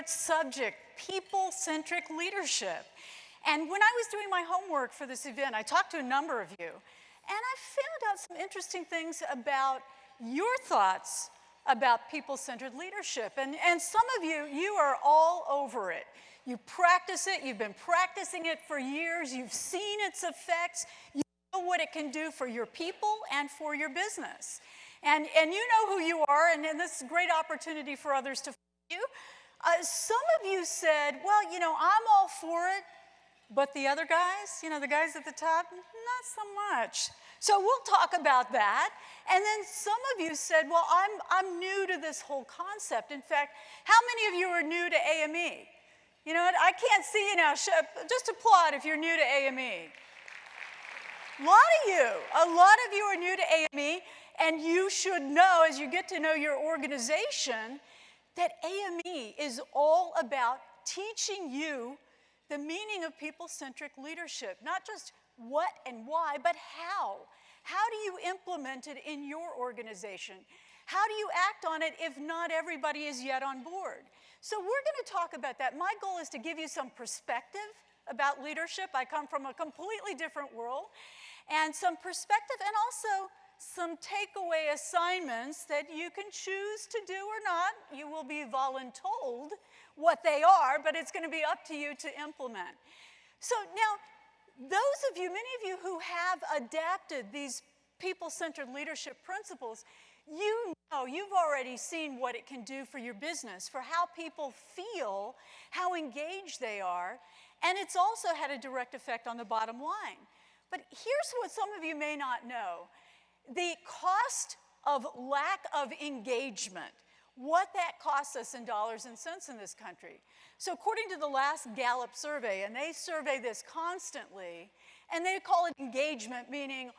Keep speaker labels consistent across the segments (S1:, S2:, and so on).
S1: favorite subject, people-centric leadership. And when I was doing my homework for this event, I talked to a number of you, and I found out some interesting things about your thoughts about people-centered leadership. And some of you, you are all over it. You practice it, you've been practicing it for years, you've seen its effects, you know what it can do for your people and for your business. And you know who you are, and this is a great opportunity for others to follow you. Some of you said, well, you know, I'm all for it, but the other guys, you know, the guys at the top, not so much. So we'll talk about that. And then some of you said, well, I'm new to this whole concept. In fact, how many of you are new to AME? You know what, I can't see you now. Just applaud if you're new to AME. A lot of you are new to AME, and you should know as you get to know your organization that AME is all about teaching you the meaning of people-centric leadership, not just what and why, but how. How do you implement it in your organization? How do you act on it if not everybody is yet on board? So we're going to talk about that. My goal is to give you some perspective about leadership. I come from a completely different world, and some perspective and also some takeaway assignments that you can choose to do or not. You will be voluntold what they are, but it's going to be up to you to implement. So now, those of you, many of you who have adapted these people-centered leadership principles, you know, you've already seen what it can do for your business, for how people feel, how engaged they are, and it's also had a direct effect on the bottom line. But here's what some of you may not know. The cost of lack of engagement, what that costs us in dollars and cents in this country. So according to the last Gallup survey, and they survey this constantly, and they call it engagement, meaning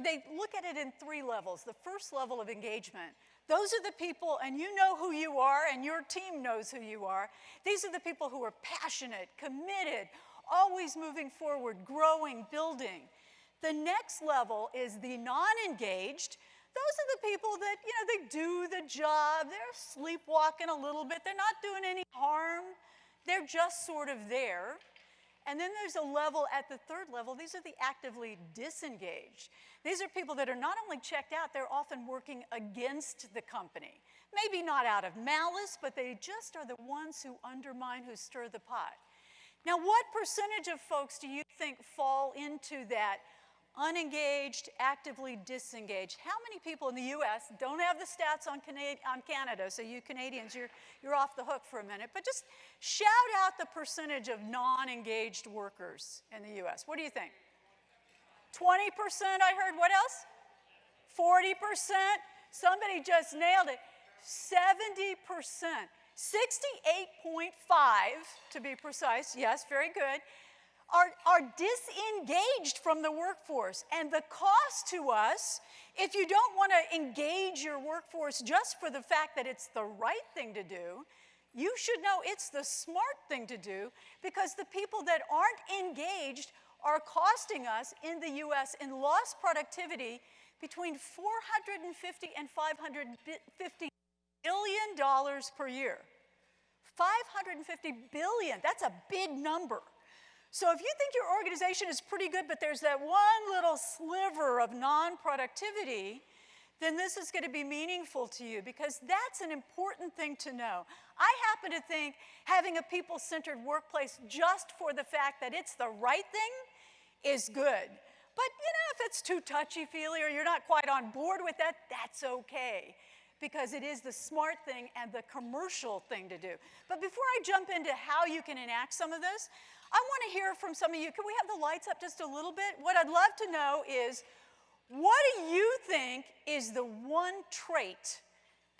S1: they look at it in 3 levels. The first level of engagement, those are the people, and you know who you are, and your team knows who you are. These are the people who are passionate, committed, always moving forward, growing, building. The next level is the non-engaged. Those are the people that, you know, they do the job, they're sleepwalking a little bit, they're not doing any harm, they're just sort of there. And then there's a level at the 3rd level, these are the actively disengaged. These are people that are not only checked out, they're often working against the company. Maybe not out of malice, but they just are the ones who undermine, who stir the pot. Now, what percentage of folks do you think fall into that unengaged, actively disengaged? How many people in the US, don't have the stats on Canada, so you Canadians, you're off the hook for a minute, but just shout out the percentage of non-engaged workers in the US. What do you think? 20% I heard. What else? 40%? Somebody just nailed it. 70%. 68.5 to be precise, yes, very good, are disengaged from the workforce. And the cost to us, if you don't want to engage your workforce just for the fact that it's the right thing to do, you should know it's the smart thing to do, because the people that aren't engaged are costing us in the US in lost productivity between $450 and $550 billion per year. 550 billion, that's a big number. So if you think your organization is pretty good, but there's that one little sliver of non-productivity, then this is going to be meaningful to you, because that's an important thing to know. I happen to think having a people-centered workplace just for the fact that it's the right thing is good. But you know, if it's too touchy-feely or you're not quite on board with that, that's okay, because it is the smart thing and the commercial thing to do. But before I jump into how you can enact some of this, I want to hear from some of you. Can we have the lights up just a little bit? What I'd love to know is, what do you think is the one trait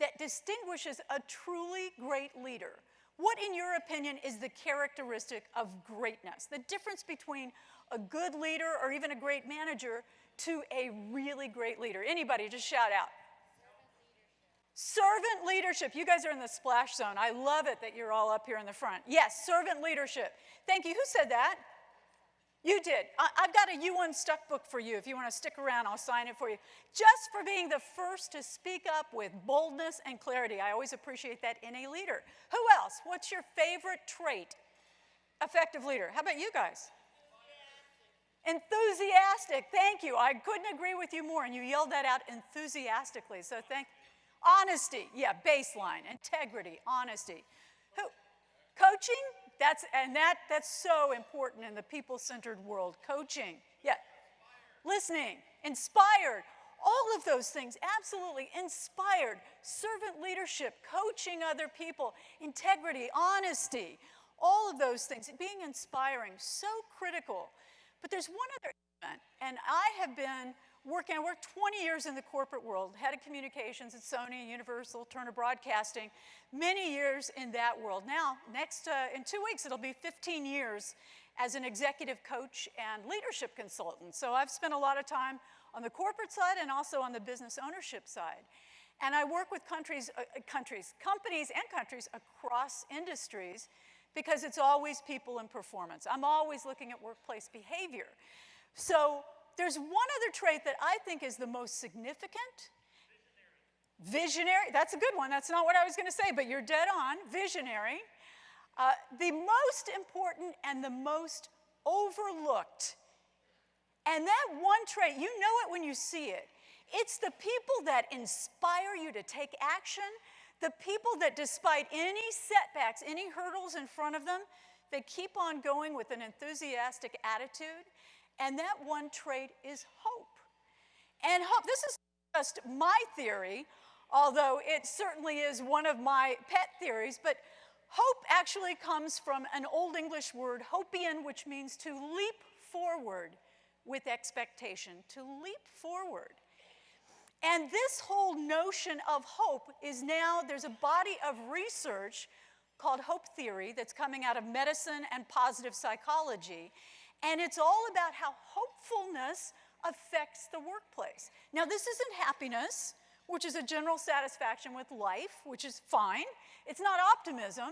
S1: that distinguishes a truly great leader? What, in your opinion, is the characteristic of greatness? The difference between a good leader or even a great manager to a really great leader. Anybody, just shout out. Servant leadership. You guys are in the splash zone. I love it that you're all up here in the front. Yes, servant leadership. Thank you. Who said that? You did. I've got a You Unstuck book for you. If you want to stick around, I'll sign it for you. Just for being the first to speak up with boldness and clarity. I always appreciate that in a leader. Who else? What's your favorite trait? Effective leader. How about you guys? Enthusiastic. Thank you. I couldn't agree with you more. And you yelled that out enthusiastically. So honesty. Yeah, baseline. Integrity. Honesty. Who? Coaching? That's so important in the people-centered world. Coaching. Yeah. Listening. Inspired. All of those things. Absolutely. Inspired. Servant leadership. Coaching other people. Integrity. Honesty. All of those things. Being inspiring. So critical. But there's one other element, and I worked 20 years in the corporate world, head of communications at Sony and Turner Broadcasting, many years in that world. Now, in 2 weeks, it'll be 15 years as an executive coach and leadership consultant. So I've spent a lot of time on the corporate side and also on the business ownership side. And I work with companies and countries across industries, because it's always people and performance. I'm always looking at workplace behavior. So there's one other trait that I think is the most significant. Visionary. That's a good one. That's not what I was going to say, but you're dead on. Visionary. The most important and the most overlooked. And that one trait, you know it when you see it. It's the people that inspire you to take action. The people that, despite any setbacks, any hurdles in front of them, they keep on going with an enthusiastic attitude. And that one trait is hope. And hope, this is just my theory, although it certainly is one of my pet theories, but hope actually comes from an Old English word, hopian, which means to leap forward with expectation, to leap forward. And this whole notion of hope is now, there's a body of research called hope theory that's coming out of medicine and positive psychology. And it's all about how hopefulness affects the workplace. Now, this isn't happiness, which is a general satisfaction with life, which is fine. It's not optimism,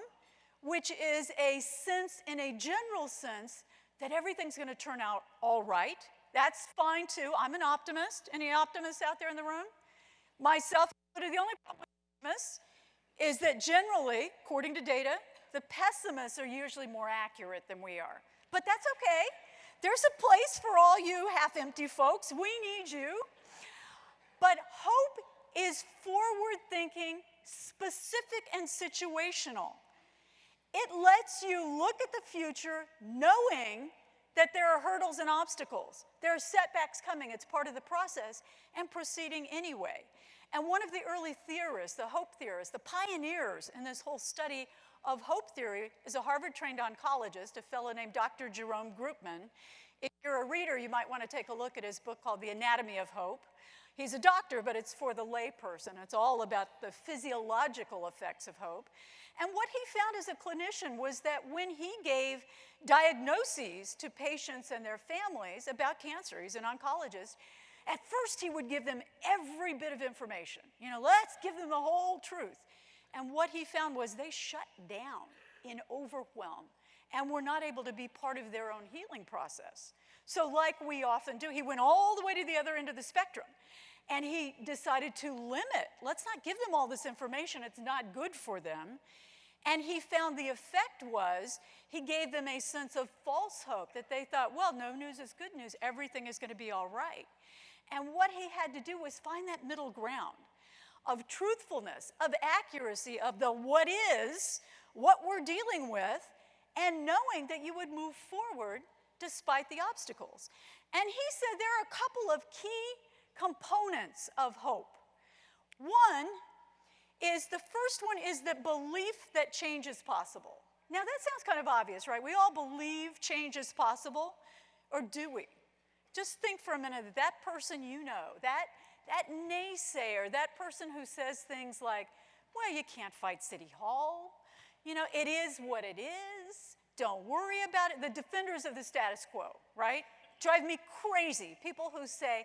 S1: which is a sense, in a general sense, that everything's going to turn out all right. That's fine too. I'm an optimist. Any optimists out there in the room? Myself, the only problem with optimists is that generally, according to data, the pessimists are usually more accurate than we are. But that's okay. There's a place for all you half-empty folks. We need you. But hope is forward-thinking, specific, and situational. It lets you look at the future knowing that there are hurdles and obstacles. There are setbacks coming. It's part of the process, and proceeding anyway. And one of the early theorists, the hope theorists, the pioneers in this whole study of hope theory is a Harvard-trained oncologist, a fellow named Dr. Jerome Groopman. If you're a reader, you might want to take a look at his book called The Anatomy of Hope. He's a doctor, but it's for the lay person. It's all about the physiological effects of hope. And what he found as a clinician was that when he gave diagnoses to patients and their families about cancer, he's an oncologist, at first he would give them every bit of information. You know, let's give them the whole truth. And what he found was they shut down in overwhelm and were not able to be part of their own healing process. So like we often do, he went all the way to the other end of the spectrum. And he decided to limit. Let's not give them all this information. It's not good for them. And he found the effect was he gave them a sense of false hope that they thought, well, no news is good news. Everything is going to be all right. And what he had to do was find that middle ground of truthfulness, of accuracy, of the what is, what we're dealing with, and knowing that you would move forward despite the obstacles. And he said there are a couple of key components of hope. The first one is the belief that change is possible. Now that sounds kind of obvious, right? We all believe change is possible, or do we? Just think for a minute that that person you know, that naysayer, that person who says things like, well, you can't fight City Hall. You know, it is what it is. Don't worry about it. The defenders of the status quo, right? Drive me crazy. People who say,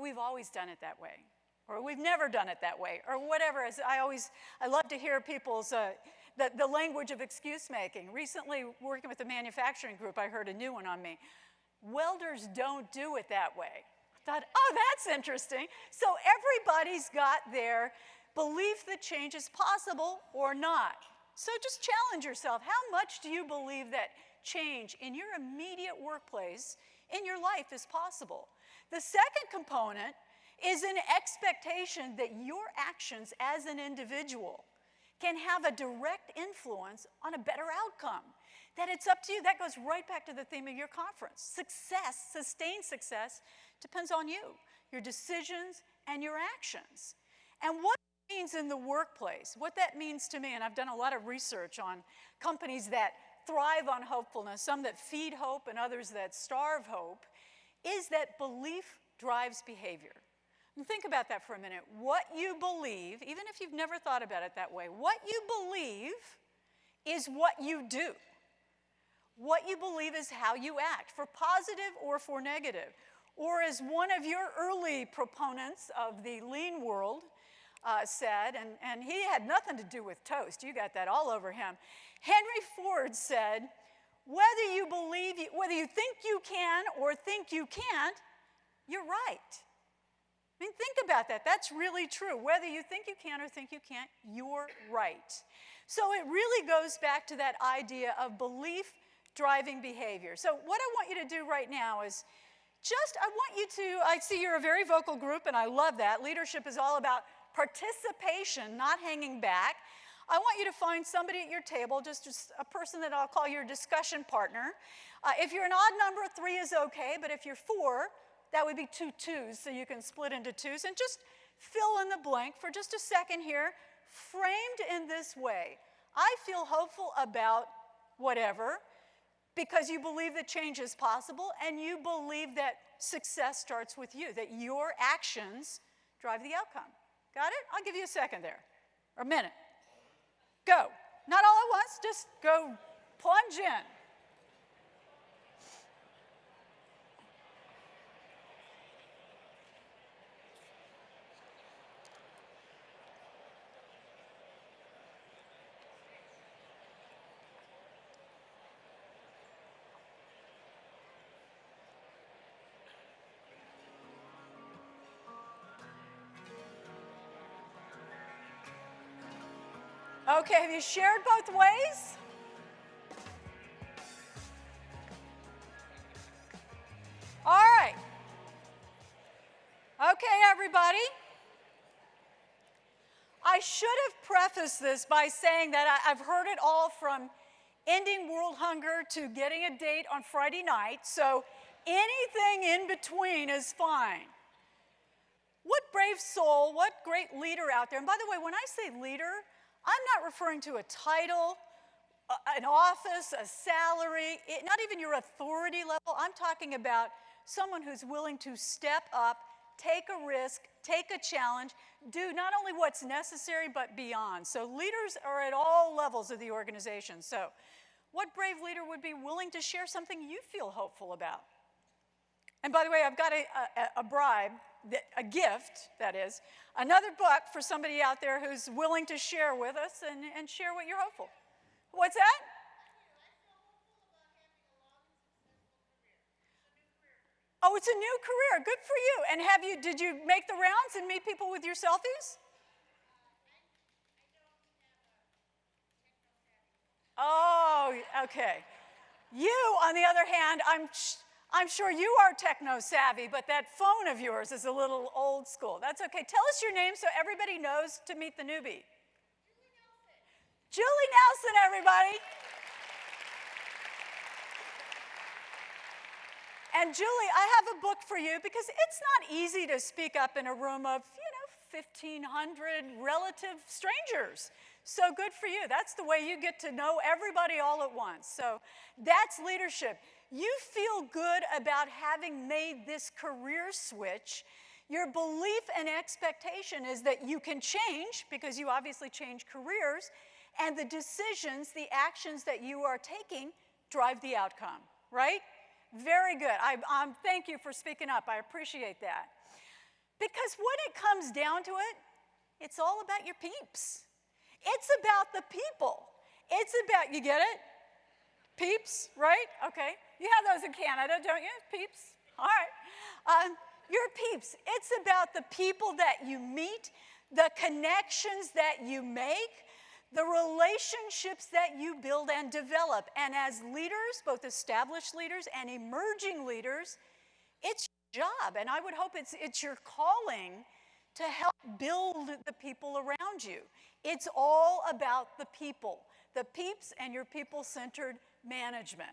S1: we've always done it that way, or we've never done it that way, or whatever. I love to hear people's, the language of excuse making. Recently, working with a manufacturing group, I heard a new one on me. Welders don't do it that way. I thought, oh, that's interesting. So everybody's got their belief that change is possible or not. So just challenge yourself. How much do you believe that change in your immediate workplace, in your life, is possible? The second component is an expectation that your actions as an individual can have a direct influence on a better outcome. That it's up to you. That goes right back to the theme of your conference. Success, sustained success, depends on you, your decisions, and your actions. And what it means in the workplace, what that means to me, and I've done a lot of research on companies that thrive on hopefulness, some that feed hope and others that starve hope, is that belief drives behavior. And think about that for a minute. What you believe, even if you've never thought about it that way, what you believe is what you do. What you believe is how you act, for positive or for negative. Or as one of your early proponents of the lean world said, and he had nothing to do with toast, you got that all over him. Henry Ford said, whether you think you can or think you can't, you're right. I mean, think about that. That's really true. Whether you think you can or think you can't, you're right. So it really goes back to that idea of belief driving behavior. So what I want you to do right now is I see you're a very vocal group, and I love that. Leadership is all about participation, not hanging back. I want you to find somebody at your table, just a person that I'll call your discussion partner. If you're an odd number, 3 is okay, but if you're 4, that would be 2 twos, so you can split into twos. And just fill in the blank for just a second here, framed in this way. I feel hopeful about whatever, because you believe that change is possible, and you believe that success starts with you, that your actions drive the outcome. Got it? I'll give you a second there, or a minute. Go. Not all at once, just go plunge in. Okay, have you shared both ways? All right. Okay, everybody. I should have prefaced this by saying that I've heard it all from ending world hunger to getting a date on Friday night, so anything in between is fine. What brave soul, what great leader out there. And by the way, when I say leader, I'm not referring to a title, an office, a salary, not even your authority level. I'm talking about someone who's willing to step up, take a risk, take a challenge, do not only what's necessary, but beyond. So leaders are at all levels of the organization. So what brave leader would be willing to share something you feel hopeful about? And by the way, I've got a bribe, a gift, that is, another book for somebody out there who's willing to share with us and share what you're hopeful. What's that? Oh, it's a new career. Good for you. And did you make the rounds and meet people with your selfies? Oh, okay. You, on the other hand, I'm sure you are techno-savvy, but that phone of yours is a little old school. That's okay. Tell us your name so everybody knows to meet the newbie. Julie Nelson, everybody. And Julie, I have a book for you because it's not easy to speak up in a room of, 1,500 relative strangers. So good for you. That's the way you get to know everybody all at once. So that's leadership. You feel good about having made this career switch. Your belief and expectation is that you can change, because you obviously change careers, and the decisions, the actions that you are taking drive the outcome, right? Very good. Thank you for speaking up. I appreciate that. Because when it comes down to it, it's all about your peeps. It's about the people. It's about, you get it? Peeps, right? Okay. You have those in Canada, don't you, peeps? All right. Your peeps. It's about the people that you meet, the connections that you make, the relationships that you build and develop. And as leaders, both established leaders and emerging leaders, it's your job, and I would hope it's your calling to help build the people around you. It's all about the people, the peeps and your people-centered management.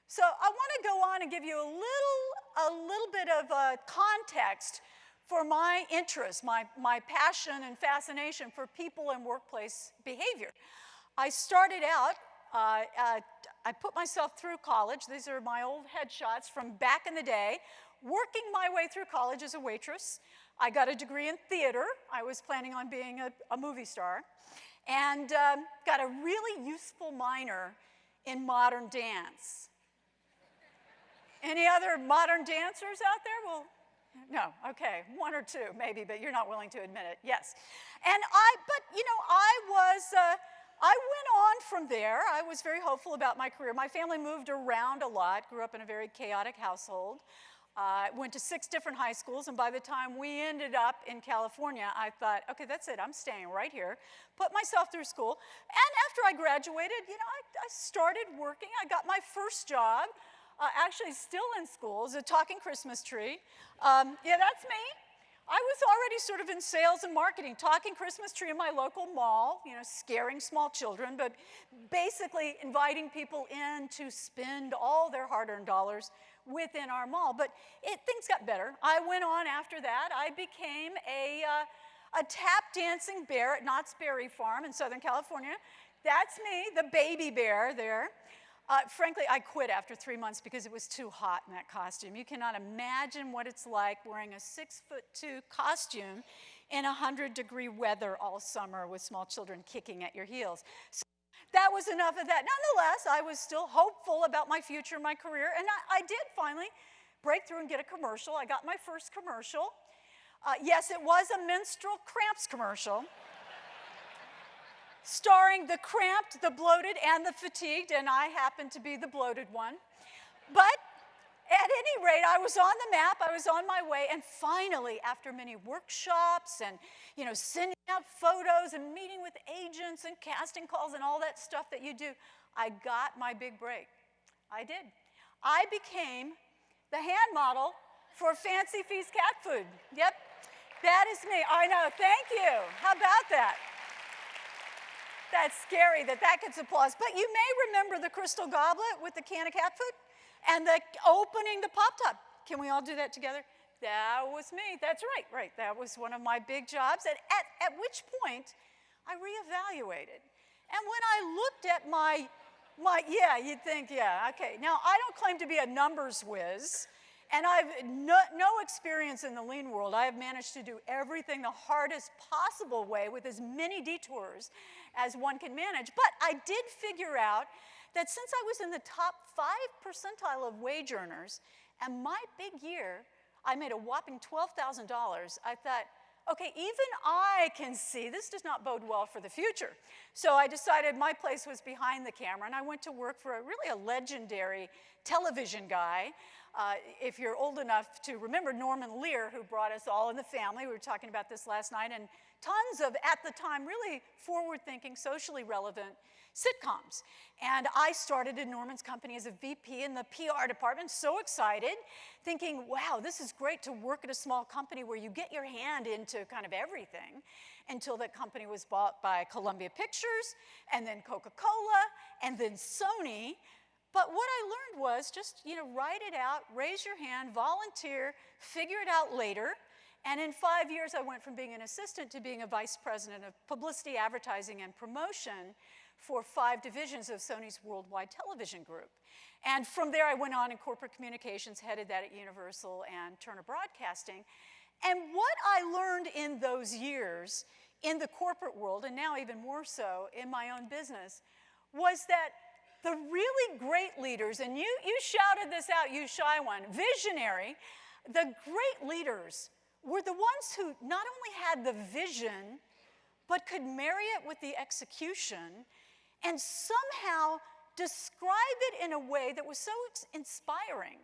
S1: So I want to go on and give you a little bit of context for my interest, my passion and fascination for people and workplace behavior. I started out, I put myself through college. These are my old headshots from back in the day, working my way through college as a waitress. I got a degree in theater. I was planning on being a movie star. And got a really useful minor in modern dance. Any other modern dancers out there? Well, no, okay, one or two maybe, but you're not willing to admit it. Yes. And I went on from there. I was very hopeful about my career. My family moved around a lot, grew up in a very chaotic household. Went to 6 different high schools, and by the time we ended up in California, I thought, okay, that's it, I'm staying right here. Put myself through school, and after I graduated, I started working. I got my first job, actually still in school, as a talking Christmas tree. Yeah, that's me. I was already sort of in sales and marketing, talking Christmas tree in my local mall, scaring small children, but basically inviting people in to spend all their hard-earned dollars within our mall. But things got better. I went on after that. I became a tap dancing bear at Knott's Berry Farm in Southern California. That's me, the baby bear there. Frankly, I quit after 3 months because it was too hot in that costume. You cannot imagine what it's like wearing a 6'2" costume in 100-degree weather all summer with small children kicking at your heels. So that was enough of that. Nonetheless, I was still hopeful about my future, my career, and I did finally break through and get a commercial. I got my first commercial. Yes, it was a menstrual cramps commercial. Starring the cramped, the bloated, and the fatigued, and I happened to be the bloated one. But at any rate, I was on the map, I was on my way, and finally, after many workshops and sending out photos and meeting with agents and casting calls and all that stuff that you do, I got my big break. I did. I became the hand model for Fancy Feast cat food. Yep, that is me. I know, thank you. How about that? That's scary that gets applause. But you may remember the crystal goblet with the can of cat food and the opening the pop top. Can we all do that together? That was me. That's right. That was one of my big jobs. At which point, I reevaluated. And when I looked at my yeah, you'd think, yeah, okay. Now, I don't claim to be a numbers whiz. And I've no experience in the lean world. I have managed to do everything the hardest possible way with as many detours as one can manage. But I did figure out that since I was in the top 5 percentile of wage earners, and my big year, I made a whopping $12,000, I thought, okay, even I can see this does not bode well for the future. So I decided my place was behind the camera, and I went to work for really a legendary television guy. If you're old enough to remember Norman Lear, who brought us All in the Family, we were talking about this last night, and tons of, at the time, really forward-thinking, socially relevant sitcoms. And I started in Norman's company as a VP in the PR department, so excited, thinking, wow, this is great to work at a small company where you get your hand into kind of everything, until that company was bought by Columbia Pictures, and then Coca-Cola, and then Sony. But what I learned was just, write it out, raise your hand, volunteer, figure it out later. And in 5 years, I went from being an assistant to being a vice president of publicity, advertising, and promotion for 5 divisions of Sony's worldwide television group. And from there, I went on in corporate communications, headed that at Universal and Turner Broadcasting. And what I learned in those years in the corporate world, and now even more so in my own business, was that the really great leaders, and you shouted this out, you shy one, visionary, the great leaders were the ones who not only had the vision, but could marry it with the execution and somehow describe it in a way that was so inspiring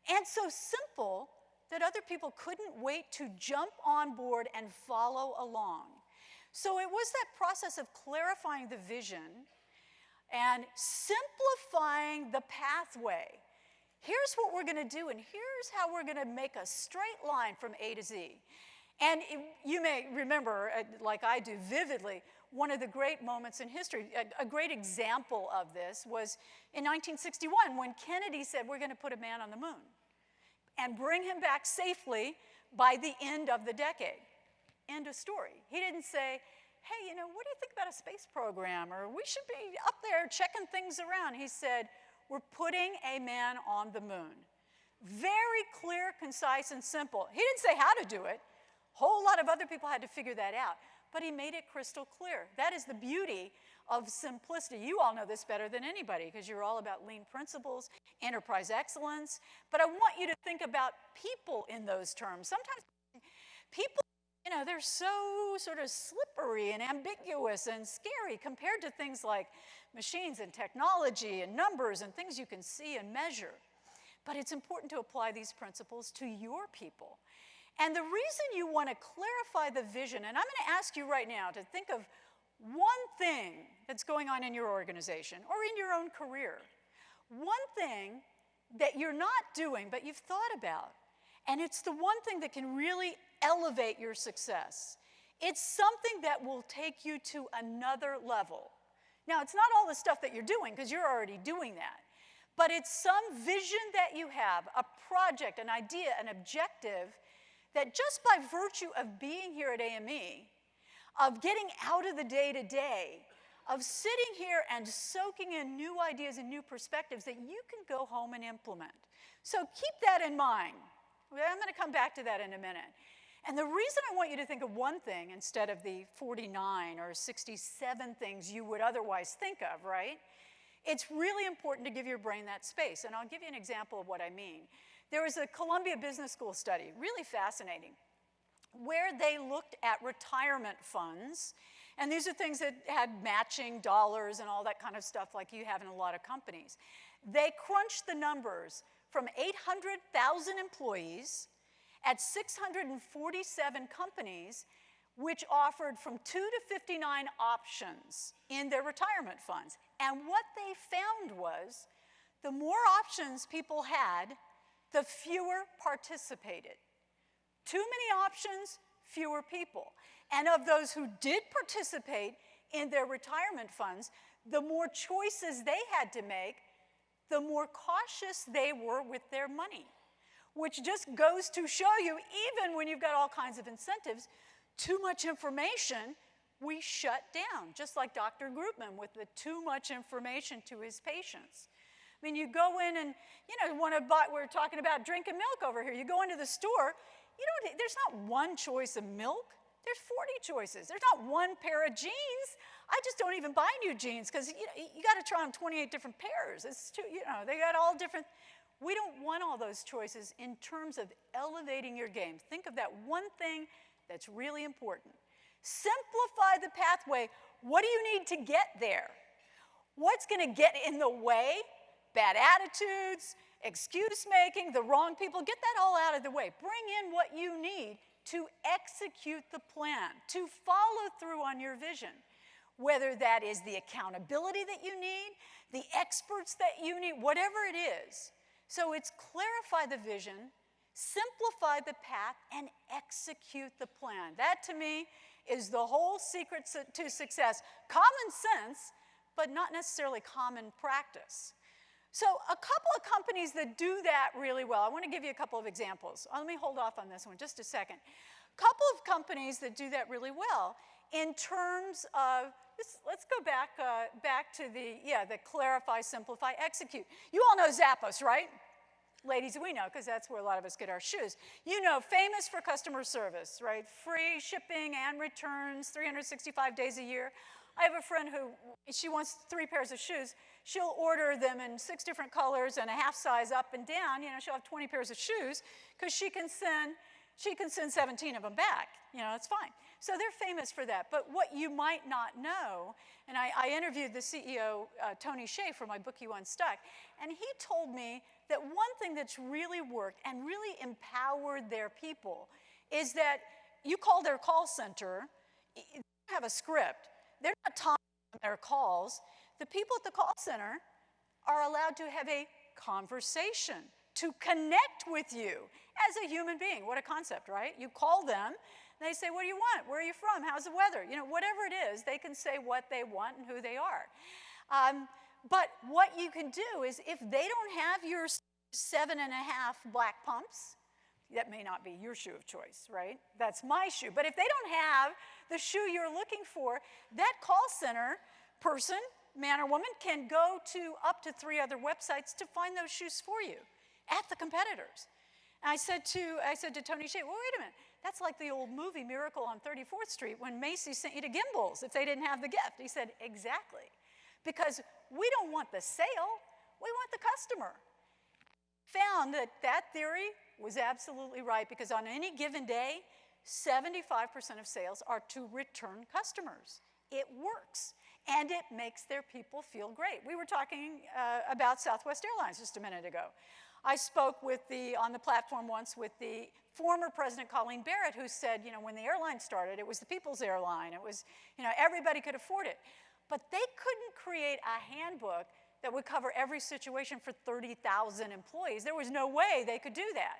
S1: and so simple that other people couldn't wait to jump on board and follow along. So it was that process of clarifying the vision and simplifying the pathway. Here's what we're going to do, and here's how we're going to make a straight line from A to Z. And you may remember, like I do vividly, one of the great moments in history, a great example of this was in 1961 when Kennedy said, we're going to put a man on the moon and bring him back safely by the end of the decade. End of story. He didn't say, hey, you know, what do you think about a space program? Or we should be up there checking things around. He said, we're putting a man on the moon. Very clear, concise, and simple. He didn't say how to do it. A whole lot of other people had to figure that out. But he made it crystal clear. That is the beauty of simplicity. You all know this better than anybody because you're all about lean principles, enterprise excellence. But I want you to think about people in those terms. Sometimes people, you know, they're so sort of slippery and ambiguous and scary compared to things like machines and technology and numbers and things you can see and measure. But it's important to apply these principles to your people. And the reason you want to clarify the vision, and I'm going to ask you right now to think of one thing that's going on in your organization or in your own career, one thing that you're not doing but you've thought about, and it's the one thing that can really elevate your success. It's something that will take you to another level. Now, it's not all the stuff that you're doing because you're already doing that, but it's some vision that you have, a project, an idea, an objective that just by virtue of being here at AME, of getting out of the day-to-day, of sitting here and soaking in new ideas and new perspectives that you can go home and implement. So keep that in mind. I'm going to come back to that in a minute. And the reason I want you to think of one thing instead of the 49 or 67 things you would otherwise think of, right? It's really important to give your brain that space. And I'll give you an example of what I mean. There was a Columbia Business School study, really fascinating, where they looked at retirement funds. And these are things that had matching dollars and all that kind of stuff like you have in a lot of companies. They crunched the numbers from 800,000 employees at 647 companies, which offered from 2 to 59 options in their retirement funds. And what they found was the more options people had, the fewer participated. Too many options, fewer people. And of those who did participate in their retirement funds, the more choices they had to make, the more cautious they were with their money. Which just goes to show you, even when you've got all kinds of incentives, too much information, we shut down. Just like Dr. Groupman with the too much information to his patients. I mean, you go in and, you know, want to buy, we're talking about drinking milk over here. You go into the store, you know, there's not one choice of milk. There's 40 choices. There's not one pair of jeans. I just don't even buy new jeans because, you know, you got to try on 28 different pairs. It's too, you know, they got all different. We don't want all those choices in terms of elevating your game. Think of that one thing that's really important. Simplify the pathway. What do you need to get there? What's going to get in the way? Bad attitudes, excuse making, the wrong people, get that all out of the way. Bring in what you need to execute the plan, to follow through on your vision. Whether that is the accountability that you need, the experts that you need, whatever it is. So it's clarify the vision, simplify the path, and execute the plan. That to me is the whole secret to success. Common sense, but not necessarily common practice. So a couple of companies that do that really well, I want to give you a couple of examples. Let me hold off on this one just a second. A couple of companies that do that really well in terms of, let's go back to the clarify, simplify, execute. You all know Zappos, right? Ladies, we know, because that's where a lot of us get our shoes. You know, famous for customer service, right? Free shipping and returns, 365 days a year. I have a friend who, she wants 3 pairs of shoes. She'll order them in 6 different colors and a half size up and down. You know, she'll have 20 pairs of shoes because she can send she can send 17 of them back. It's fine. So they're famous for that. But what you might not know, and I interviewed the CEO, Tony Hsieh, for my book, You Unstuck, and he told me that one thing that's really worked and really empowered their people is that you call their call center, they don't have a script. They're not timing their calls. The people at the call center are allowed to have a conversation, to connect with you as a human being. What a concept, right? You call them, they say, what do you want? Where are you from? How's the weather? Whatever it is, they can say what they want and who they are. But what you can do is, if they don't have your 7.5 black pumps, that may not be your shoe of choice, right? That's my shoe. But if they don't have the shoe you're looking for, that call center person, man or woman, can go to up to 3 other websites to find those shoes for you at the competitors. And I said to Tony Hsieh, well, wait a minute. That's like the old movie Miracle on 34th Street when Macy's sent you to Gimbals if they didn't have the gift. He said, exactly. Because we don't want the sale, we want the customer. Found that theory was absolutely right, because on any given day, 75% of sales are to return customers. It works, and it makes their people feel great. We were talking about Southwest Airlines just a minute ago. I spoke on the platform once with the former President Colleen Barrett, who said, when the airline started, it was the people's airline. It was, everybody could afford it. But they couldn't create a handbook that would cover every situation for 30,000 employees. There was no way they could do that.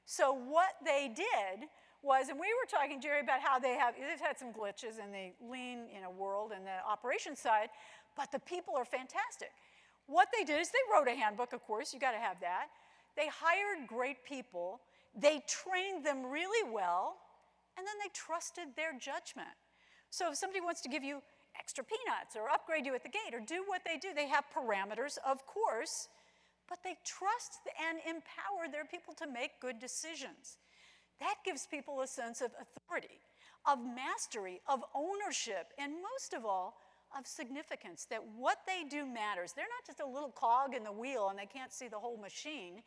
S1: So what they did was, and we were talking, Jerry, about how they've had some glitches in the lean world and the operations side, but the people are fantastic. What they did is they wrote a handbook, of course, you got to have that. They hired great people, they trained them really well, and then they trusted their judgment. So if somebody wants to give you extra peanuts or upgrade you at the gate or do what they do, they have parameters, of course, but they trust and empower their people to make good decisions. That gives people a sense of authority, of mastery, of ownership, and most of all, of significance, that what they do matters. They're not just a little cog in the wheel and they can't see the whole machine.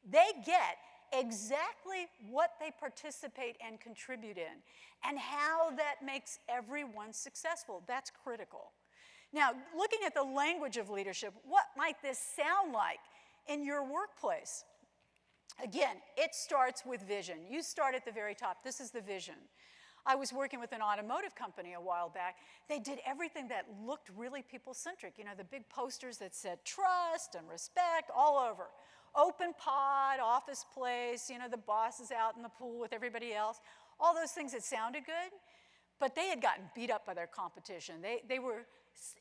S1: They get exactly what they participate and contribute in and how that makes everyone successful. That's critical. Now, looking at the language of leadership, what might this sound like in your workplace? Again, it starts with vision. You start at the very top. This is the vision. I was working with an automotive company a while back. They did everything that looked really people-centric. The big posters that said trust and respect all over. Open pod, office place, the boss is out in the pool with everybody else. All those things that sounded good, but they had gotten beat up by their competition. They were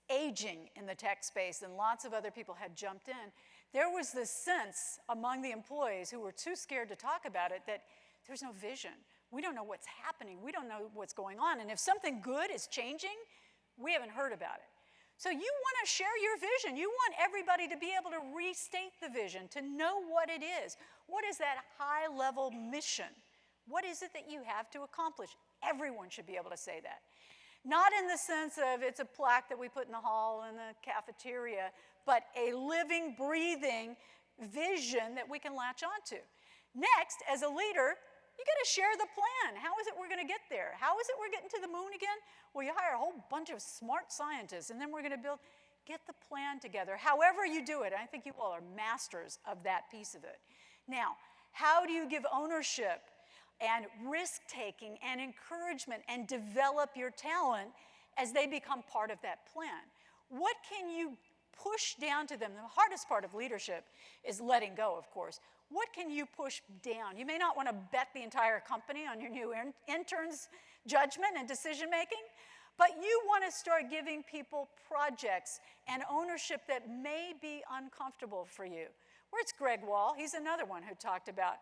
S1: aging in the tech space, and lots of other people had jumped in. There was this sense among the employees who were too scared to talk about it that there's no vision. We don't know what's happening. We don't know what's going on. And if something good is changing, we haven't heard about it. So you want to share your vision. You want everybody to be able to restate the vision, to know what it is. What is that high-level mission? What is it that you have to accomplish? Everyone should be able to say that. Not in the sense of it's a plaque that we put in the hall in the cafeteria, but a living, breathing vision that we can latch onto. Next, as a leader, you got to share the plan. How is it we're going to get there? How is it we're getting to the moon again? Well, you hire a whole bunch of smart scientists, and then we're going to get the plan together. However you do it, I think you all are masters of that piece of it. Now, how do you give ownership and risk-taking and encouragement and develop your talent as they become part of that plan? What can you push down to them? The hardest part of leadership is letting go, of course. What can you push down? You may not want to bet the entire company on your new intern's judgment and decision-making, but you want to start giving people projects and ownership that may be uncomfortable for you. Where's Greg Wall? He's another one who talked about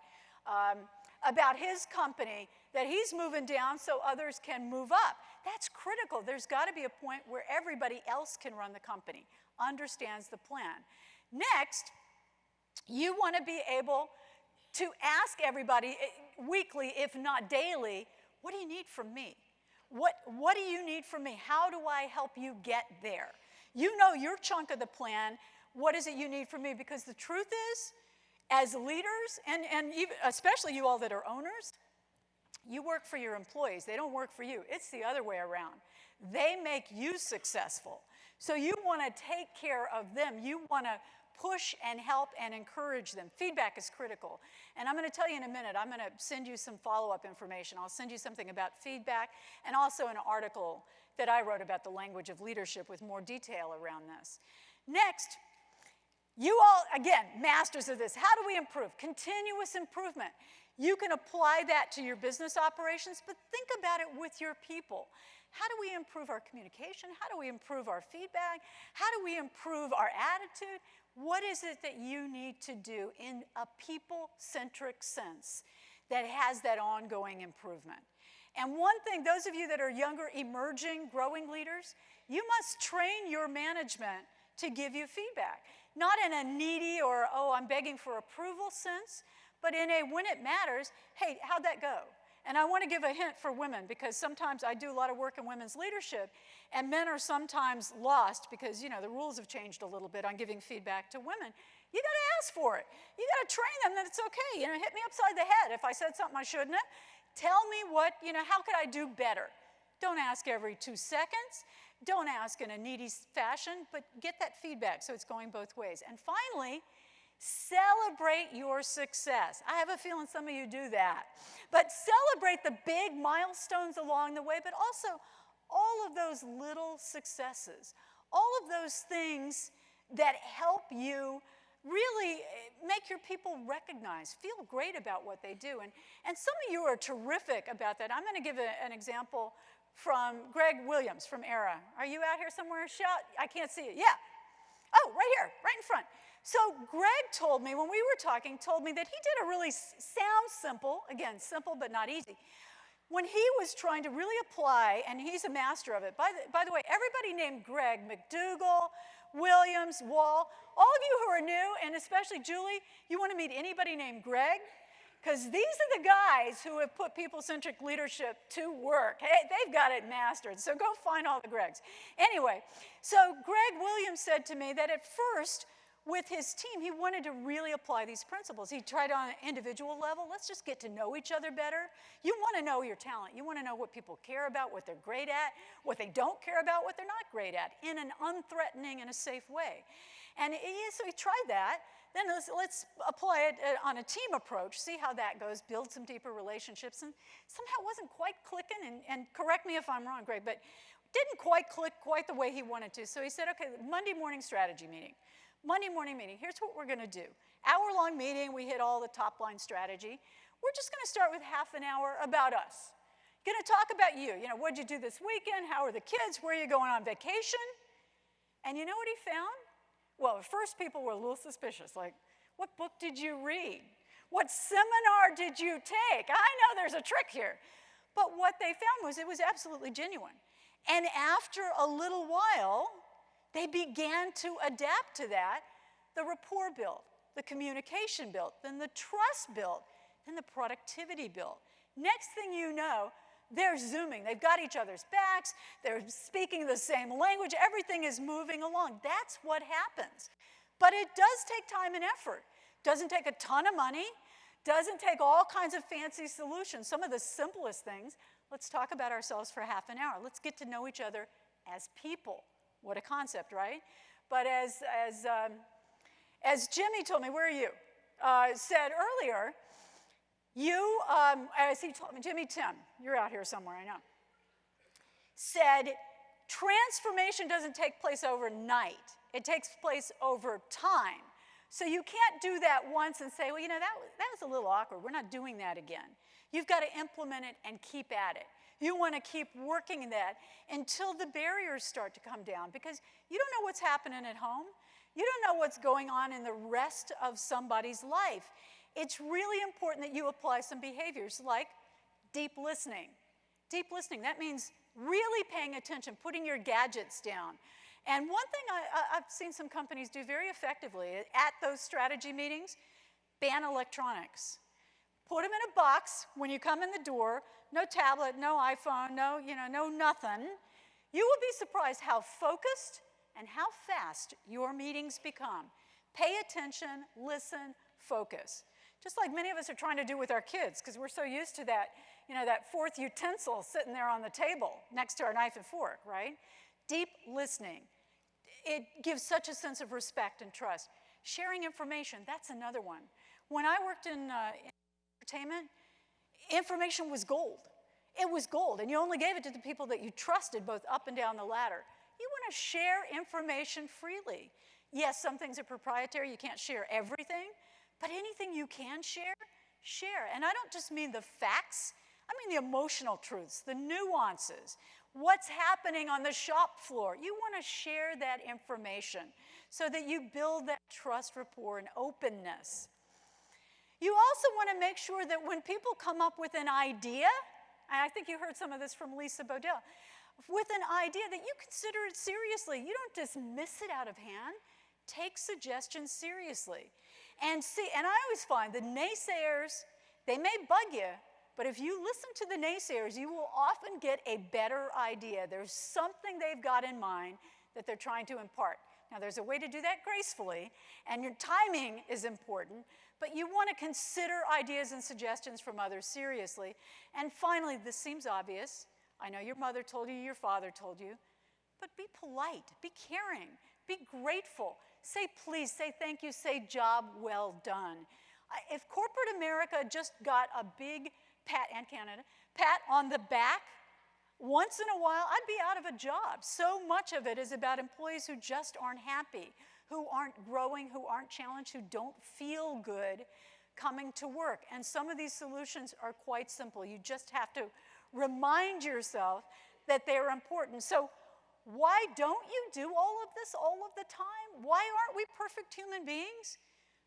S1: his company, that he's moving down so others can move up. That's critical. There's got to be a point where everybody else can run the company, understands the plan. Next, you want to be able to ask everybody weekly, if not daily, what do you need from me? What do you need from me? How do I help you get there? You know your chunk of the plan. What is it you need from me? Because the truth is, as leaders, and even, especially you all that are owners, You work for your employees. They don't work for you. It's the other way around. They make you successful. So you want to take care of them. You want to push and help and encourage them. Feedback is critical. And I'm going to tell you in a minute, I'm going to send you some follow-up information. I'll send you something about feedback and also an article that I wrote about the language of leadership with more detail around this. Next, you all, again, masters of this. How do we improve? Continuous improvement. You can apply that to your business operations, but think about it with your people. How do we improve our communication? How do we improve our feedback? How do we improve our attitude? What is it that you need to do in a people-centric sense that has that ongoing improvement? And one thing, those of you that are younger, emerging, growing leaders, you must train your management to give you feedback. Not in a needy or, oh, I'm begging for approval sense, but in a when it matters, hey, how'd that go? And I want to give a hint for women, because sometimes I do a lot of work in women's leadership, and men are sometimes lost because, you know, the rules have changed a little bit on giving feedback to women. You got to ask for it. You got to train them that it's okay. You know, hit me upside the head if I said something I shouldn't have. Tell me what, you know, how could I do better? Don't ask every 2 seconds. Don't ask in a needy fashion, but get that feedback so it's going both ways. And finally, celebrate your success. I have a feeling some of you do that. But celebrate the big milestones along the way, but also all of those little successes, all of those things that help you really make your people recognize, feel great about what they do. And some of you are terrific about that. I'm going to give an example from Greg Williams from ERA. Are you out here somewhere? Shout. I can't see it. Yeah. Oh, right here, right in front. So Greg told me, when we were talking, told me that he did a really sounds simple, again, simple but not easy, when he was trying to really apply, and he's a master of it. By the way, everybody named Greg, McDougall, Williams, Wall, all of you who are new, and especially Julie, you want to meet anybody named Greg? Because these are the guys who have put people-centric leadership to work. Hey, they've got it mastered, so go find all the Gregs. Anyway, so Greg Williams said to me that at first, with his team, he wanted to really apply these principles. He tried on an individual level. Let's just get to know each other better. You want to know your talent. You want to know what people care about, what they're great at, what they don't care about, what they're not great at, in an unthreatening and a safe way. And so he tried that. Then let's apply it on a team approach, see how that goes, build some deeper relationships. And somehow it wasn't quite clicking, and correct me if I'm wrong, Greg, but didn't quite click quite the way he wanted to. So he said, okay, Monday morning strategy meeting. Monday morning meeting, here's what we're going to do. Hour-long meeting, we hit all the top-line strategy. We're just going to start with half an hour about us. Going to talk about you. You know, what'd you do this weekend? How are the kids? Where are you going on vacation? And you know what he found? Well, at first people were a little suspicious, like, what book did you read? What seminar did you take? I know there's a trick here. But what they found was it was absolutely genuine. And after a little while, they began to adapt to that. The rapport built, the communication built, then the trust built, then the productivity built. Next thing you know, they're Zooming. They've got each other's backs. They're speaking the same language. Everything is moving along. That's what happens. But it does take time and effort. Doesn't take a ton of money. Doesn't take all kinds of fancy solutions. Some of the simplest things. Let's talk about ourselves for half an hour. Let's get to know each other as people. What a concept, right? But as Jimmy told me, where are you? Said earlier, you, as he told me, Jimmy Tim, you're out here somewhere, I know, said transformation doesn't take place overnight. It takes place over time. So you can't do that once and say, well, you know, that was a little awkward. We're not doing that again. You've got to implement it and keep at it. You want to keep working that until the barriers start to come down, because you don't know what's happening at home. You don't know what's going on in the rest of somebody's life. It's really important that you apply some behaviors like deep listening. Deep listening, that means really paying attention, putting your gadgets down. And one thing I've seen some companies do very effectively at those strategy meetings, ban electronics. Put them in a box when you come in the door, no tablet, no iPhone, no nothing. You will be surprised how focused and how fast your meetings become. Pay attention, listen, focus. just like many of us are trying to do with our kids, because we're so used to that, that fourth utensil sitting there on the table next to our knife and fork, right? Deep listening. It gives such a sense of respect and trust. Sharing information, that's another one. When I worked in entertainment, information was gold. It was gold, and you only gave it to the people that you trusted, both up and down the ladder. You want to share information freely. Yes, some things are proprietary. You can't share everything, but anything you can share, share. And I don't just mean the facts. I mean the emotional truths, the nuances, what's happening on the shop floor. You want to share that information so that you build that trust, rapport, and openness. You also want to make sure that when people come up with an idea, and I think you heard some of this from Lisa Bodell, with an idea that you consider it seriously. You don't dismiss it out of hand. Take suggestions seriously. And I always find the naysayers, they may bug you, but if you listen to the naysayers, you will often get a better idea. There's something they've got in mind that they're trying to impart. Now, there's a way to do that gracefully, and your timing is important, but you want to consider ideas and suggestions from others seriously. And finally, this seems obvious. I know your mother told you, your father told you, but be polite, be caring, be grateful. Say please, say thank you, say job well done. If corporate America just got a big pat, and Canada, pat on the back once in a while, I'd be out of a job. So much of it is about employees who just aren't happy, who aren't growing, who aren't challenged, who don't feel good coming to work. And some of these solutions are quite simple. You just have to remind yourself that they're important. So why don't you do all of this all of the time? Why aren't we perfect human beings?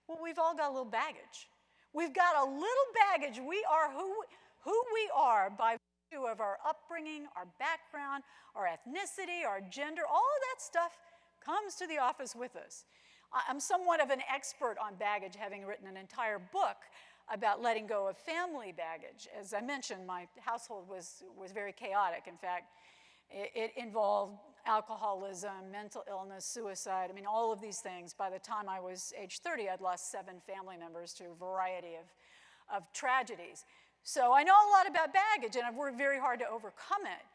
S1: Well, we've all got a little baggage. We've got a little baggage. We are who we are by virtue of our upbringing, our background, our ethnicity, our gender. All of that stuff comes to the office with us. I'm somewhat of an expert on baggage, having written an entire book about letting go of family baggage. As I mentioned, my household was very chaotic. In fact, it involved alcoholism, mental illness, suicide. I mean, all of these things. By the time I was age 30, I'd lost 7 family members to a variety of tragedies. So I know a lot about baggage, and I've worked very hard to overcome it.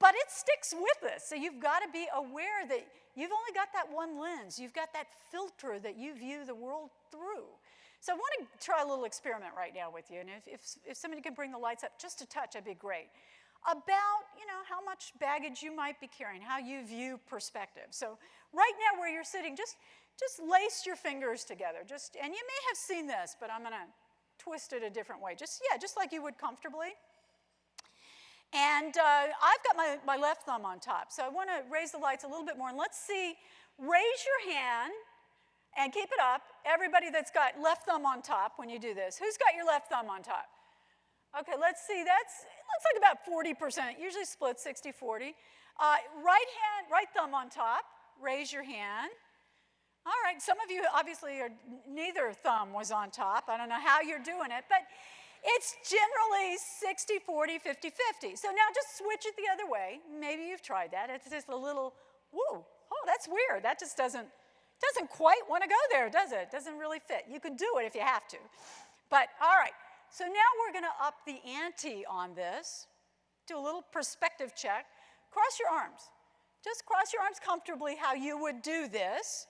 S1: But it sticks with us. So you've got to be aware that you've only got that one lens. You've got that filter that you view the world through. So I want to try a little experiment right now with you. And if somebody could bring the lights up just a touch, that'd be great. About, how much baggage you might be carrying, how you view perspective. So right now where you're sitting, just lace your fingers together. And you may have seen this, but I'm going to twist it a different way. Just like you would comfortably. And I've got my left thumb on top. So I want to raise the lights a little bit more. And let's see, raise your hand and keep it up. Everybody that's got left thumb on top when you do this. Who's got your left thumb on top? Okay, let's see. Looks like about 40%. Usually split 60-40. Right thumb on top. Raise your hand. All right, some of you obviously neither thumb was on top. I don't know how you're doing it, but it's generally 60-40, 50-50. So now just switch it the other way. Maybe you've tried that. It's just a little, whoa, oh, that's weird. That just doesn't quite want to go there, does it? It doesn't really fit. You could do it if you have to. But all right, so now we're going to up the ante on this. Do a little perspective check. Cross your arms. Just cross your arms comfortably how you would do this.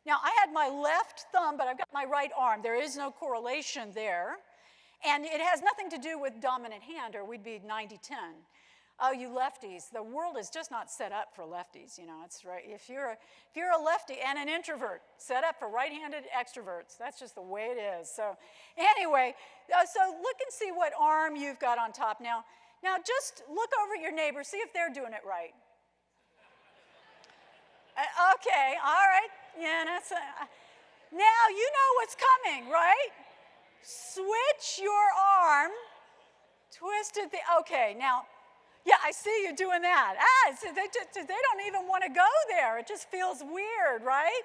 S1: Now, I had my left thumb, but I've got my right arm. There is no correlation there. And it has nothing to do with dominant hand, or we'd be 90-10. Oh, you lefties, the world is just not set up for lefties, it's right. If you're a lefty and an introvert, set up for right-handed extroverts. That's just the way it is. So anyway, so look and see what arm you've got on top. Now just look over at your neighbor, see if they're doing it right. Okay, all right. Yeah, now you know what's coming, right? Switch your arm, twist it. Okay, now, yeah, I see you doing that. They don't even want to go there. It just feels weird, right?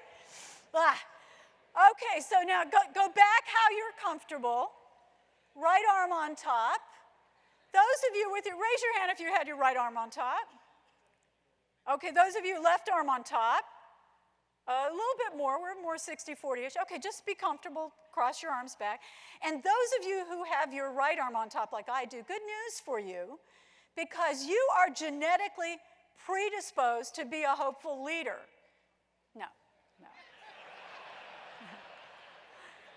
S1: Okay, so now go back how you're comfortable. Right arm on top. Those of you raise your hand if you had your right arm on top. Okay, those of you left arm on top. A little bit more, we're more 60-40-ish. Okay, just be comfortable, cross your arms back. And those of you who have your right arm on top like I do, good news for you, because you are genetically predisposed to be a hopeful leader. No.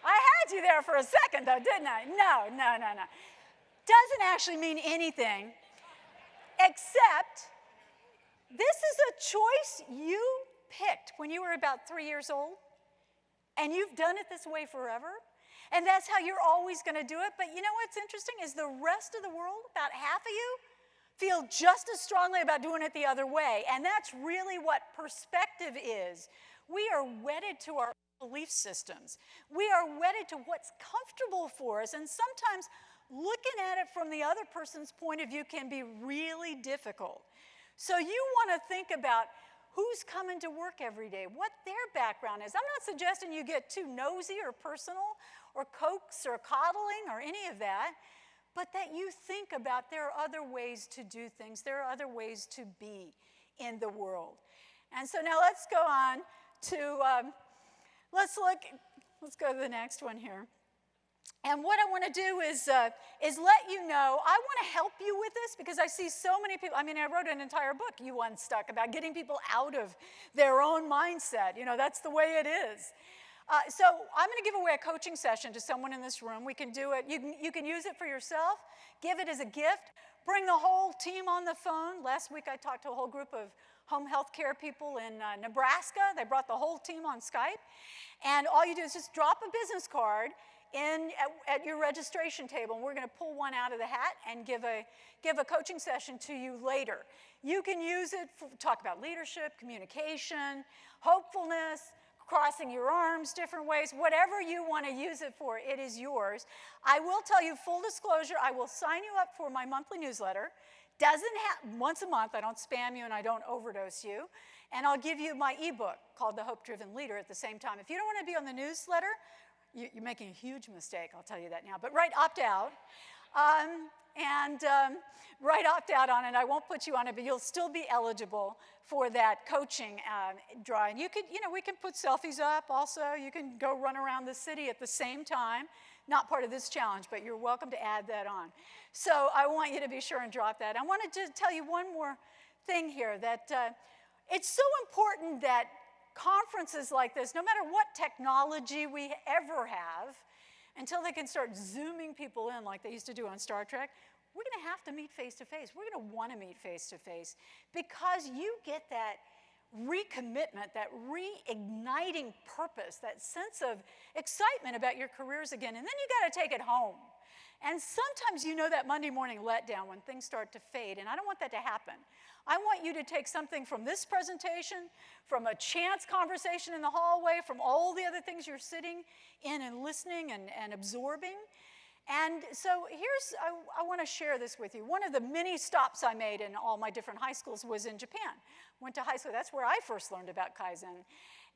S1: I had you there for a second though, didn't I? No. Doesn't actually mean anything, except this is a choice you picked when you were about 3 years old, and you've done it this way forever, and that's how you're always going to do it. But you know what's interesting is the rest of the world, about half of you, feel just as strongly about doing it the other way, and that's really what perspective is. We are wedded to our belief systems. We are wedded to what's comfortable for us, and sometimes looking at it from the other person's point of view can be really difficult. So you want to think about who's coming to work every day, what their background is. I'm not suggesting you get too nosy or personal or coax or coddling or any of that, but that you think about there are other ways to do things. There are other ways to be in the world. And so now let's go on to, let's go to the next one here. And what I want to do is let you know, I want to help you with this because I see so many people. I mean, I wrote an entire book, You Unstuck, about getting people out of their own mindset. You know, that's the way it is. So I'm going to give away a coaching session to someone in this room. We can do it. You can use it for yourself, give it as a gift, bring the whole team on the phone. Last week I talked to a whole group of home health care people in Nebraska. They brought the whole team on Skype. And all you do is just drop a business card at your registration table, and we're going to pull one out of the hat and give a coaching session to you later. You can use it to talk about leadership, communication, hopefulness, crossing your arms different ways, whatever you want to use it for, it is yours. I will tell you, full disclosure, I will sign you up for my monthly newsletter. Once a month, I don't spam you and I don't overdose you. And I'll give you my ebook called The Hope-Driven Leader at the same time. If you don't want to be on the newsletter, you're making a huge mistake, I'll tell you that now. But opt out. Write opt out on it. I won't put you on it, but you'll still be eligible for that coaching draw. And we can put selfies up also. You can go run around the city at the same time. Not part of this challenge, but you're welcome to add that on. So I want you to be sure and drop that. I wanted to tell you one more thing here, that it's so important that conferences like this, no matter what technology we ever have, until they can start zooming people in like they used to do on Star Trek, we're going to have to meet face-to-face. We're going to want to meet face-to-face because you get that recommitment, that reigniting purpose, that sense of excitement about your careers again, and then you got to take it home. And sometimes that Monday morning letdown when things start to fade, and I don't want that to happen. I want you to take something from this presentation, from a chance conversation in the hallway, from all the other things you're sitting in and listening and absorbing. And so I want to share this with you. One of the many stops I made in all my different high schools was in Japan. Went to high school, that's where I first learned about Kaizen,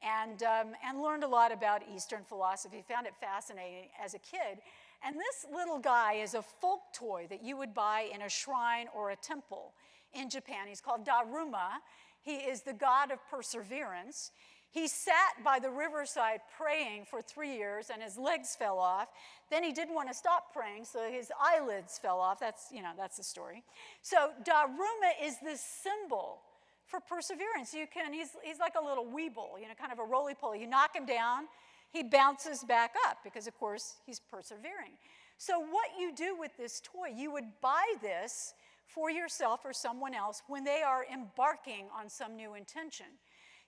S1: and learned a lot about Eastern philosophy, found it fascinating as a kid. And this little guy is a folk toy that you would buy in a shrine or a temple in Japan. He's called Daruma. He is the god of perseverance. He sat by the riverside praying for 3 years, and his legs fell off. Then he didn't want to stop praying, so his eyelids fell off. That's the story. So Daruma is this symbol for perseverance. He's like a little weeble, kind of a roly-poly. You knock him down, he bounces back up because, of course, he's persevering. So what you do with this toy, you would buy this for yourself or someone else when they are embarking on some new intention.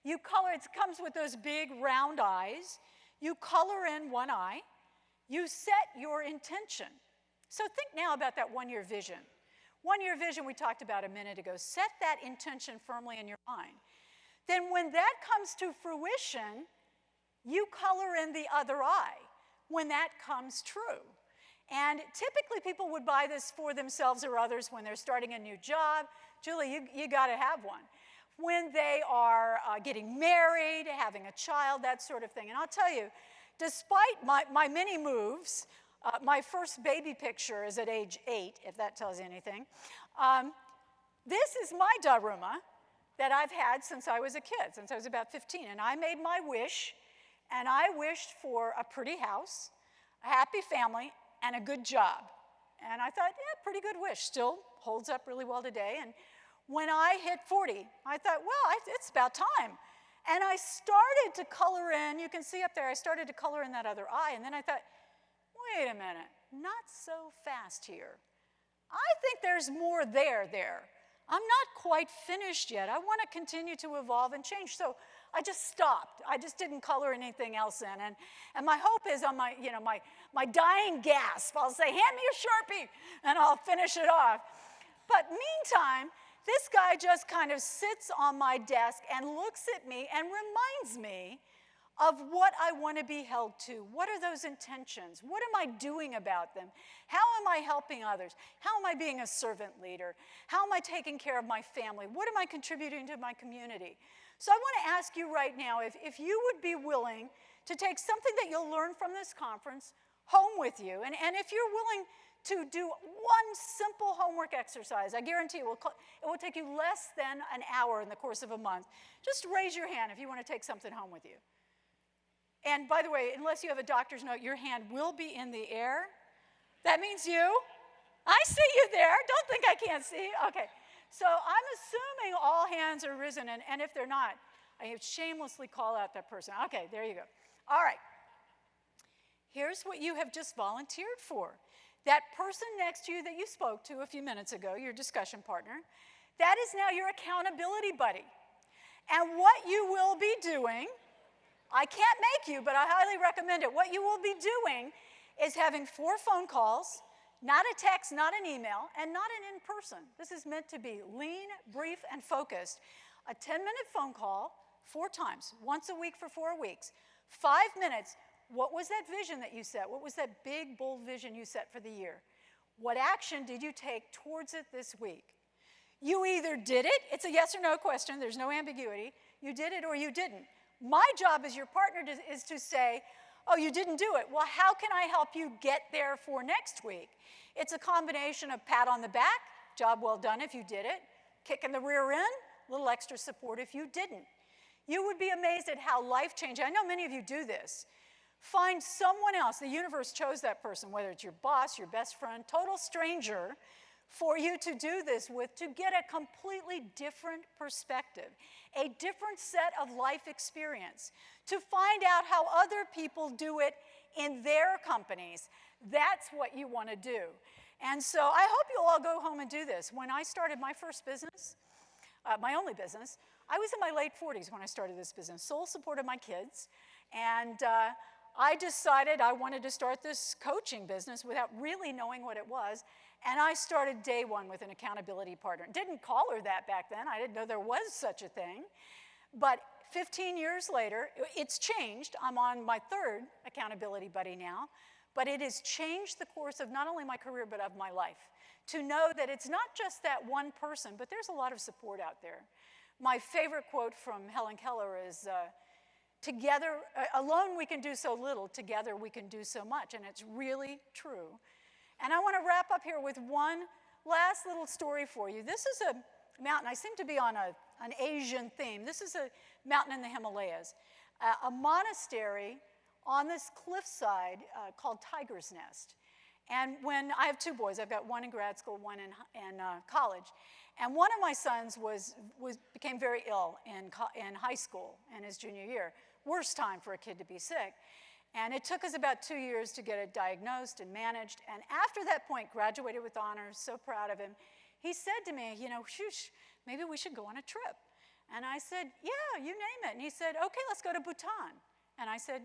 S1: You color, it comes with those big round eyes. You color in one eye. You set your intention. So think now about that one-year vision. One-year vision we talked about a minute ago. Set that intention firmly in your mind. Then when that comes to fruition, you color in the other eye when that comes true. And typically people would buy this for themselves or others when they're starting a new job. Julie, you got to have one. When they are getting married, having a child, that sort of thing. And I'll tell you, despite my many moves, my first baby picture is at age 8, if that tells you anything. This is my Daruma that I've had since I was a kid, since I was about 15. And I made my wish, and I wished for a pretty house, a happy family, and a good job. And I thought, yeah, pretty good wish. Still holds up really well today. And when I hit 40, I thought, well, it's about time. And I started to color in, you can see up there, I started to color in that other eye. And then I thought, wait a minute, not so fast here. I think there's more there. I'm not quite finished yet. I want to continue to evolve and change. So I just stopped. I just didn't color anything else in. And my hope is on my dying gasp, I'll say, hand me a Sharpie, and I'll finish it off. But meantime, this guy just kind of sits on my desk and looks at me and reminds me of what I want to be held to. What are those intentions? What am I doing about them? How am I helping others? How am I being a servant leader? How am I taking care of my family? What am I contributing to my community? So I want to ask you right now if you would be willing to take something that you'll learn from this conference home with you. And if you're willing to do one simple homework exercise, I guarantee it will take you less than an hour in the course of a month. Just raise your hand if you want to take something home with you. And by the way, unless you have a doctor's note, your hand will be in the air. That means you. I see you there. Don't think I can't see. Okay. So I'm assuming all hands are risen, and if they're not, I shamelessly call out that person. Okay, there you go. All right. Here's what you have just volunteered for. That person next to you that you spoke to a few minutes ago, your discussion partner, that is now your accountability buddy. And what you will be doing, I can't make you, but I highly recommend it. What you will be doing is having 4 phone calls, not a text, not an email, and not an in-person. This is meant to be lean, brief, and focused. A 10-minute phone call 4 times, once a week for 4 weeks. 5 minutes. What was that vision that you set? What was that big, bold vision you set for the year? What action did you take towards it this week? You either did it, it's a yes or no question, there's no ambiguity, you did it or you didn't. My job as your partner is to say, oh, you didn't do it. Well, how can I help you get there for next week? It's a combination of pat on the back, job well done if you did it, kick in the rear end, a little extra support if you didn't. You would be amazed at how life-changing, I know many of you do this. Find someone else, the universe chose that person, whether it's your boss, your best friend, total stranger, for you to do this with, to get a completely different perspective, a different set of life experience, to find out how other people do it in their companies. That's what you want to do. And so I hope you'll all go home and do this. When I started my first business, my only business, I was in my late 40s when I started this business, sole support of my kids, and I decided I wanted to start this coaching business without really knowing what it was. And I started day one with an accountability partner. Didn't call her that back then. I didn't know there was such a thing. But 15 years later, it's changed. I'm on my 3rd accountability buddy now. But it has changed the course of not only my career, but of my life. To know that it's not just that one person, but there's a lot of support out there. My favorite quote from Helen Keller is, together, alone we can do so little, together we can do so much. And it's really true. And I want to wrap up here with one last little story for you. This is a mountain. I seem to be on an Asian theme. This is a mountain in the Himalayas, a monastery on this cliffside called Tiger's Nest. And when I have 2 boys, I've got one in grad school, one in college. And one of my sons became very ill in high school in his junior year. Worst time for a kid to be sick. And it took us about 2 years to get it diagnosed and managed. And after that point, graduated with honors, so proud of him. He said to me, shoosh, maybe we should go on a trip. And I said, yeah, you name it. And he said, okay, let's go to Bhutan. And I said,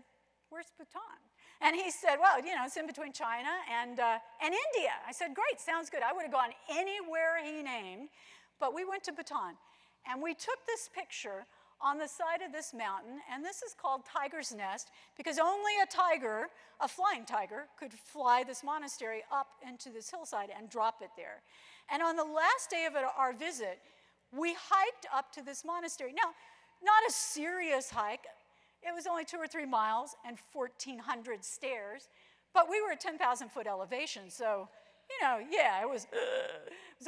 S1: where's Bhutan? And he said, well, it's in between China and India. I said, great, sounds good. I would have gone anywhere he named, but we went to Bhutan. And we took this picture on the side of this mountain, and this is called Tiger's Nest, because only a tiger, a flying tiger, could fly this monastery up into this hillside and drop it there. And on the last day of our visit, we hiked up to this monastery. Now, not a serious hike. It was only 2 or 3 miles and 1,400 stairs, but we were at 10,000-foot elevation, so, it was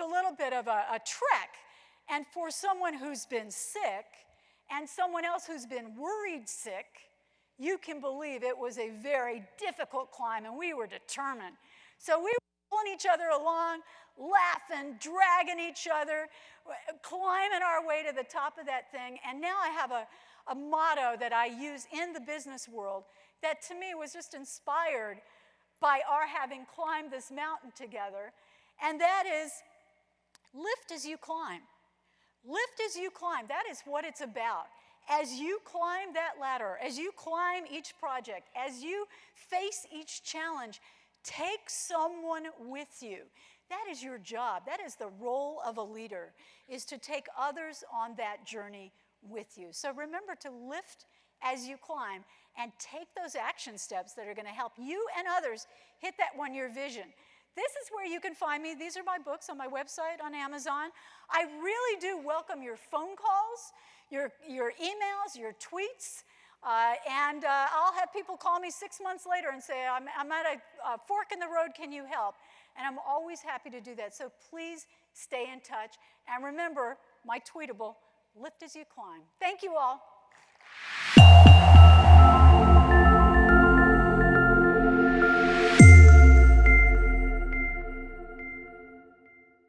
S1: a little bit of a trek. And for someone who's been sick and someone else who's been worried sick, you can believe it was a very difficult climb, and we were determined. So we were pulling each other along, laughing, dragging each other, climbing our way to the top of that thing. And now I have a motto that I use in the business world that to me was just inspired by our having climbed this mountain together, and that is, lift as you climb. Lift as you climb. That is what it's about. As you climb that ladder, as you climb each project, as you face each challenge, take someone with you. That is your job. That is the role of a leader, is to take others on that journey with you. So remember to lift as you climb and take those action steps that are going to help you and others hit that one-year vision. This is where you can find me. These are my books on my website on Amazon. I really do welcome your phone calls, your emails, your tweets, and I'll have people call me 6 months later and say, I'm at a fork in the road, can you help? And I'm always happy to do that. So please stay in touch. And remember, my tweetable, lift as you climb. Thank you all.